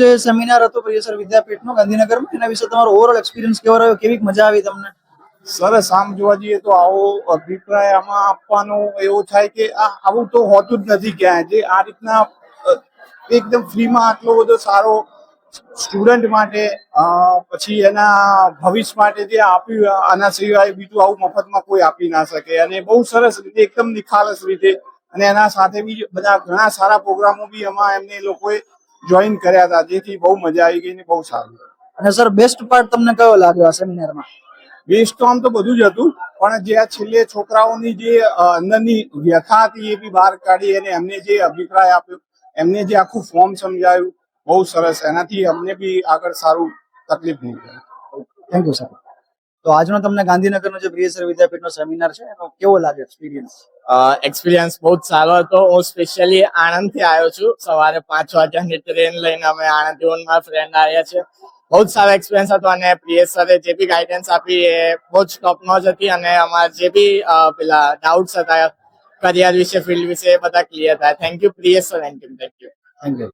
જે સેમિનાર હતો પ્રિયસર વિદ્યાપીઠનો ગાંધીનગરમાં, એના વિશે તમારો ઓવરઓલ એક્સપિરિયન્સ કેવો રહ્યો? કેવી મજા આવી તમને? સરસ. આમ જોવા જઈએ તો આવો અભિપ્રાય આમાં આપવાનો એવો થાય કે આવું તો હોતું જ નથી ક્યાંય. જે આ રીતના એકદમ ફ્રીમાં આટલો બધો સારો સ્ટુડન્ટ માટે પછી એના ભવિષ્ય માટે જે આપ્યું, આના સિવાય બીજું આવું મફતમાં કોઈ આપી ના શકે. અને બહુ સરસ રીતે, એકદમ નિખાલસ રીતે, અને એના સાથે બી બધા ઘણા સારા પ્રોગ્રામો બી એમાં એમને લોકોએ જોઈન કર્યા હતા, જેથી બહુ મજા આવી ગઈ ને બહુ સારું. અને સર, બેસ્ટ પાર્ટ તમને કયો લાગ્યો આ સેમિનારમાં? વેસ્ટ તો આમ તો બધું જ હતું, પણ જે આ છેલ્લે છોકરાઓની જે અંદરની વ્યથા હતી એ બી બહાર કાઢી, અને એમને જે અભિપ્રાય આપ્યો, એમને જે આખું ફોર્મ સમજાવ્યું, બહુ સરસ. એનાથી અમને બી આગળ સારું તકલીફ નહીં પડે. Thank you sir. તો આજનો તમને ગાંધીનગરનો જે પ્રિયસર વિદ્યાપીઠનો સેમિનાર છે એનો કેવો લાગે એક્સપિરિયન્સ? એક્સપિરિયન્સ બહુ જ સારો હતો. હું સ્પેશિયલી આણંદથી આવ્યો છું. સવારે 5 વાગ્યાની ટ્રેન લઈને અમે આણંદથી મારા ફ્રેન્ડ આવ્યા છે. બહુ જ સારો એક્સપિરિયન્સ હતો, અને પ્રિયેશ સરે જે બી ગાઈડન્સ આપી એ બહુ જ ટોપ નોચ હતી, અને અમારા જે બી પેલા ડાઉટ્સ હતા કરિયર વિશે, ફિલ્ડ વિશે, એ બધા ક્લિયર થાય. Thank you Priyesh sir and team. Thank you. Thank you.